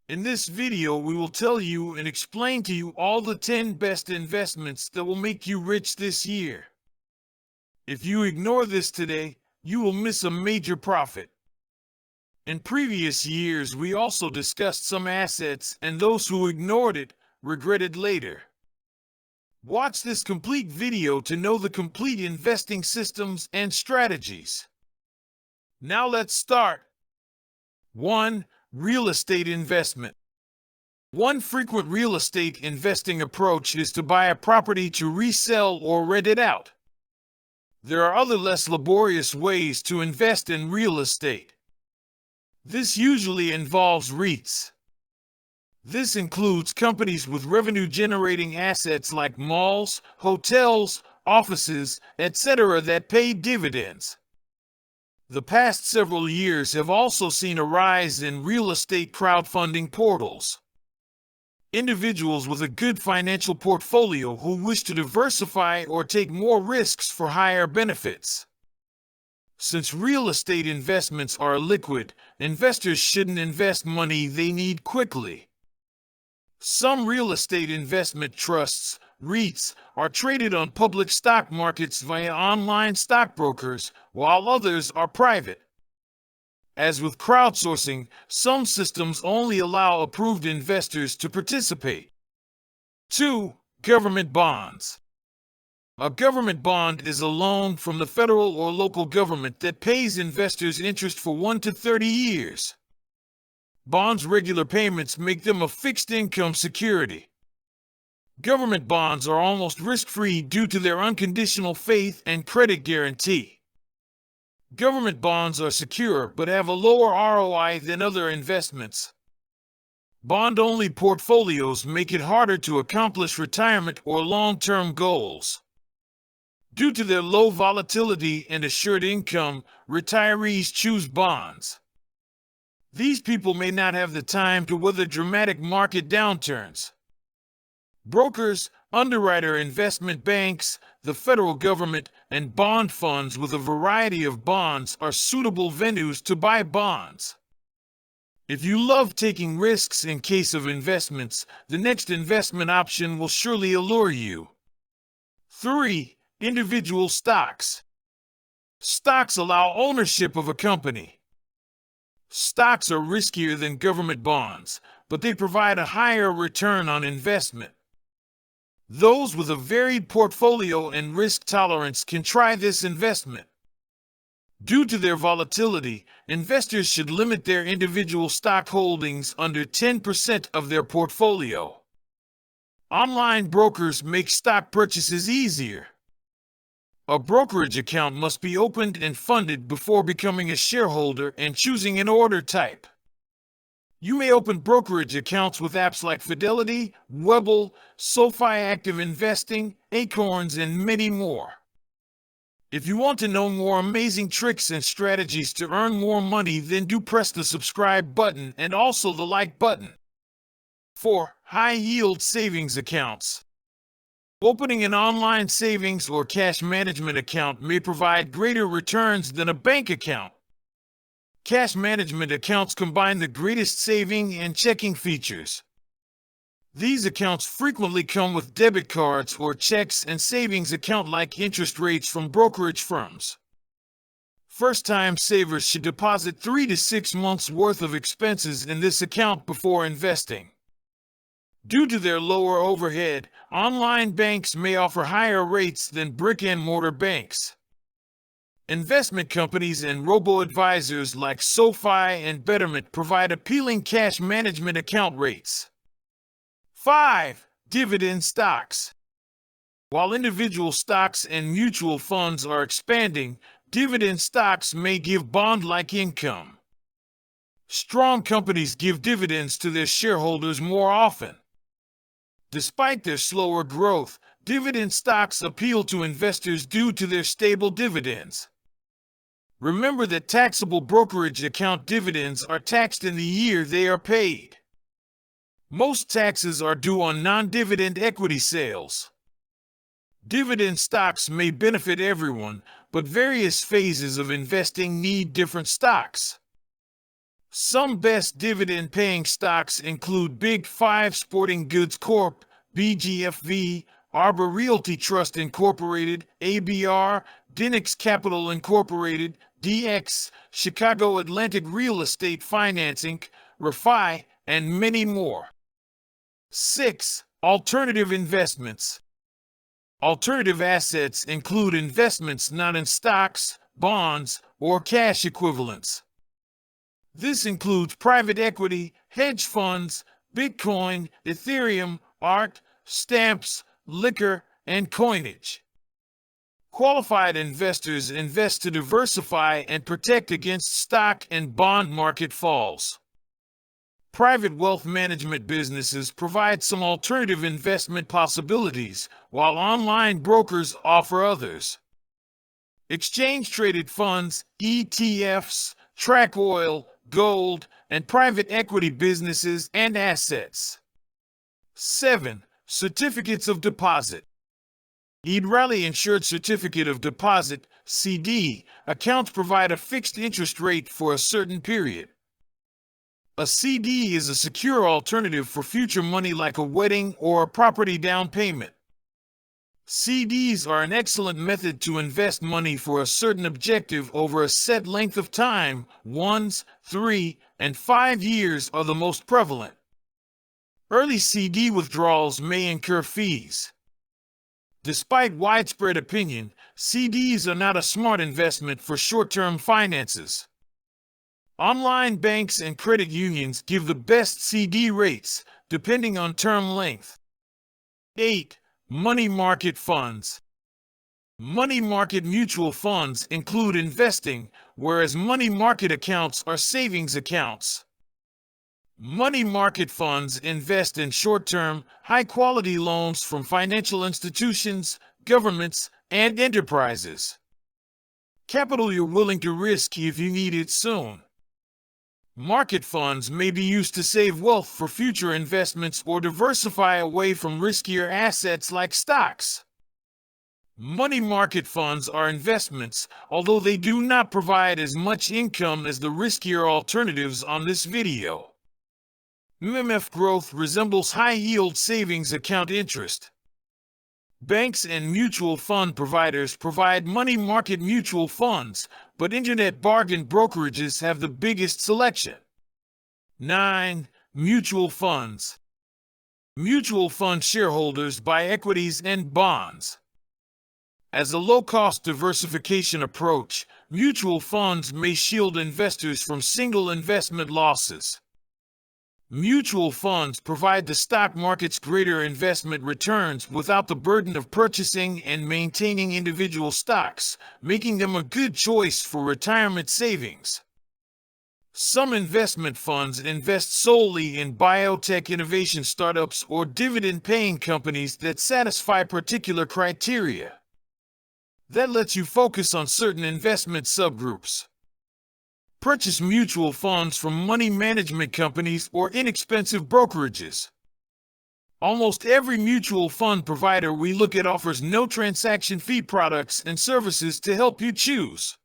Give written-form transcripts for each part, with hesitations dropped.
In this video, we will tell you and explain to you all the 10 best investments that will make you rich this year. If you ignore this today, you will miss a major profit. In previous years, we also discussed some assets, and those who ignored it regretted later. Watch this complete video to know the complete investing systems and strategies. Now let's start. 1. Real estate investment. One frequent real estate investing approach is to buy a property to resell or rent it out. There are other less laborious ways to invest in real estate. This usually involves REITs. This includes companies with revenue-generating assets like malls, hotels, offices, etc. that pay dividends. The past several years have also seen a rise in real estate crowdfunding portals. Individuals with a good financial portfolio who wish to diversify or take more risks for higher benefits. Since real estate investments are liquid, investors shouldn't invest money they need quickly. Some real estate investment trusts, REITs, are traded on public stock markets via online stockbrokers, while others are private. As with crowdsourcing, some systems only allow approved investors to participate. 2. Government bonds. A government bond is a loan from the federal or local government that pays investors interest for 1 to 30 years. Bonds' regular payments make them a fixed income security. Government bonds are almost risk-free due to their unconditional faith and credit guarantee. Government bonds are secure but have a lower ROI than other investments. Bond-only portfolios make it harder to accomplish retirement or long-term goals. Due to their low volatility and assured income, retirees choose bonds. These people may not have the time to weather dramatic market downturns. Brokers, underwriter investment banks, the federal government, and bond funds with a variety of bonds are suitable venues to buy bonds. If you love taking risks in case of investments, the next investment option will surely allure you. 3. Individual stocks. Stocks allow ownership of a company. Stocks are riskier than government bonds, but they provide a higher return on investment. Those with a varied portfolio and risk tolerance can try this investment. Due to their volatility, investors should limit their individual stock holdings under 10% of their portfolio. Online brokers make stock purchases easier. A brokerage account must be opened and funded before becoming a shareholder and choosing an order type. You may open brokerage accounts with apps like Fidelity, Webull, SoFi Active Investing, Acorns, and many more. If you want to know more amazing tricks and strategies to earn more money, then do press the subscribe button and also the like button. 4. High-yield savings accounts. Opening an online savings or cash management account may provide greater returns than a bank account. Cash management accounts combine the greatest saving and checking features. These accounts frequently come with debit cards or checks and savings account-like interest rates from brokerage firms. First-time savers should deposit 3 to 6 months' worth of expenses in this account before investing. Due to their lower overhead, online banks may offer higher rates than brick-and-mortar banks. Investment companies and robo-advisors like SoFi and Betterment provide appealing cash management account rates. 5. Dividend stocks. While individual stocks and mutual funds are expanding, dividend stocks may give bond-like income. Strong companies give dividends to their shareholders more often. Despite their slower growth, dividend stocks appeal to investors due to their stable dividends. Remember that taxable brokerage account dividends are taxed in the year they are paid. Most taxes are due on non-dividend equity sales. Dividend stocks may benefit everyone, but various phases of investing need different stocks. Some best dividend-paying stocks include Big 5 Sporting Goods Corp., BGFV, Arbor Realty Trust Incorporated, ABR, Dinix Capital Incorporated, DX, Chicago Atlantic Real Estate Finance Inc., REFI, and many more. 6. Alternative investments. Alternative assets include investments not in stocks, bonds, or cash equivalents. This includes private equity, hedge funds, Bitcoin, Ethereum, art, stamps, liquor, and coinage. Qualified investors invest to diversify and protect against stock and bond market falls. Private wealth management businesses provide some alternative investment possibilities, while online brokers offer others. Exchange-traded funds, ETFs, track oil, gold, and private equity businesses and assets. 7. Certificates of deposit. Eid Rally Insured Certificate of Deposit, CD, accounts provide a fixed interest rate for a certain period. A CD is a secure alternative for future money like a wedding or a property down payment. CDs are an excellent method to invest money for a certain objective over a set length of time. 1, 3, and 5 years are the most prevalent. Early CD withdrawals may incur fees. Despite widespread opinion, CDs are not a smart investment for short-term finances. Online banks and credit unions give the best CD rates, depending on term length. 8. Money market funds. Money market mutual funds include investing, whereas money market accounts are savings accounts. Money market funds invest in short-term, high-quality loans from financial institutions, governments, and enterprises. Capital you're willing to risk if you need it soon. Market funds may be used to save wealth for future investments or diversify away from riskier assets like stocks. Money market funds are investments, although they do not provide as much income as the riskier alternatives on this video. MMF growth resembles high-yield savings account interest. Banks and mutual fund providers provide money market mutual funds, but internet bargain brokerages have the biggest selection. 9. Mutual funds. Mutual fund shareholders buy equities and bonds. As a low-cost diversification approach, mutual funds may shield investors from single investment losses. Mutual funds provide the stock market's greater investment returns without the burden of purchasing and maintaining individual stocks, making them a good choice for retirement savings. Some investment funds invest solely in biotech innovation startups or dividend-paying companies that satisfy particular criteria. That lets you focus on certain investment subgroups. Purchase mutual funds from money management companies or inexpensive brokerages. Almost every mutual fund provider we look at offers no transaction fee products and services to help you choose.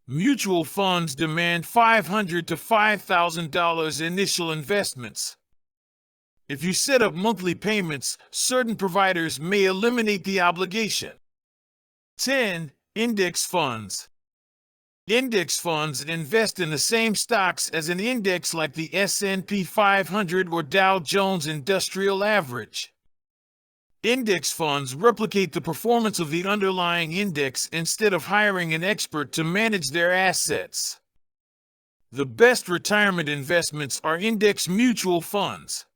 Mutual funds demand $500 to $5,000 initial investments. If you set up monthly payments, certain providers may eliminate the obligation. 10. Index funds. Index funds invest in the same stocks as an index like the S&P 500 or Dow Jones Industrial Average. Index funds replicate the performance of the underlying index instead of hiring an expert to manage their assets. The best retirement investments are index mutual funds.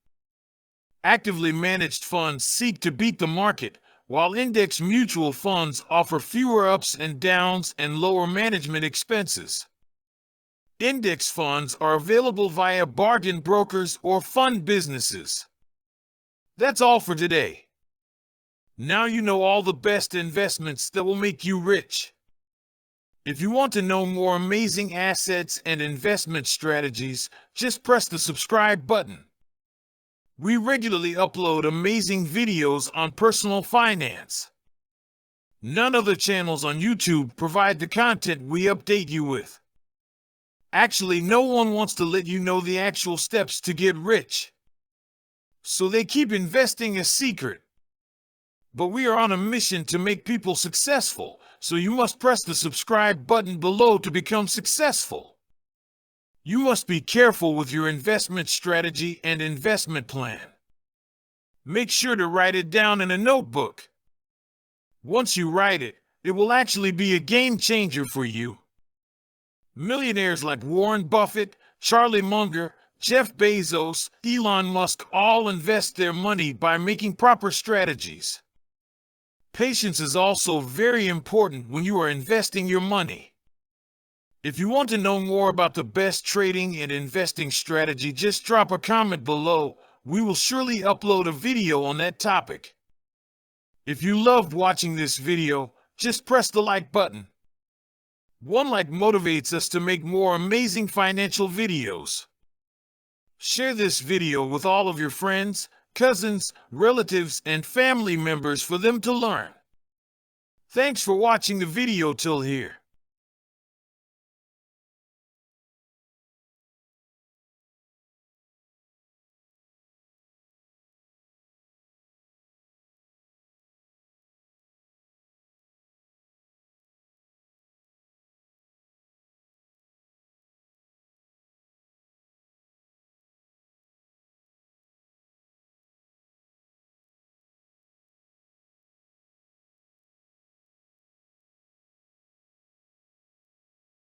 Actively managed funds seek to beat the market, while index mutual funds offer fewer ups and downs and lower management expenses. Index funds are available via bargain brokers or fund businesses. That's all for today. Now you know all the best investments that will make you rich. If you want to know more amazing assets and investment strategies, just press the subscribe button. We regularly upload amazing videos on personal finance. None other channels on YouTube provide the content we update you with. Actually, no one wants to let you know the actual steps to get rich. So they keep investing a secret. But we are on a mission to make people successful, so you must press the subscribe button below to become successful. You must be careful with your investment strategy and investment plan. Make sure to write it down in a notebook. Once you write it, it will actually be a game changer for you. Millionaires like Warren Buffett, Charlie Munger, Jeff Bezos, Elon Musk all invest their money by making proper strategies. Patience is also very important when you are investing your money. If you want to know more about the best trading and investing strategy, just drop a comment below. We will surely upload a video on that topic. If you loved watching this video, just press the like button. One like motivates us to make more amazing financial videos. Share this video with all of your friends, cousins, relatives, and family members for them to learn. Thanks for watching the video till here.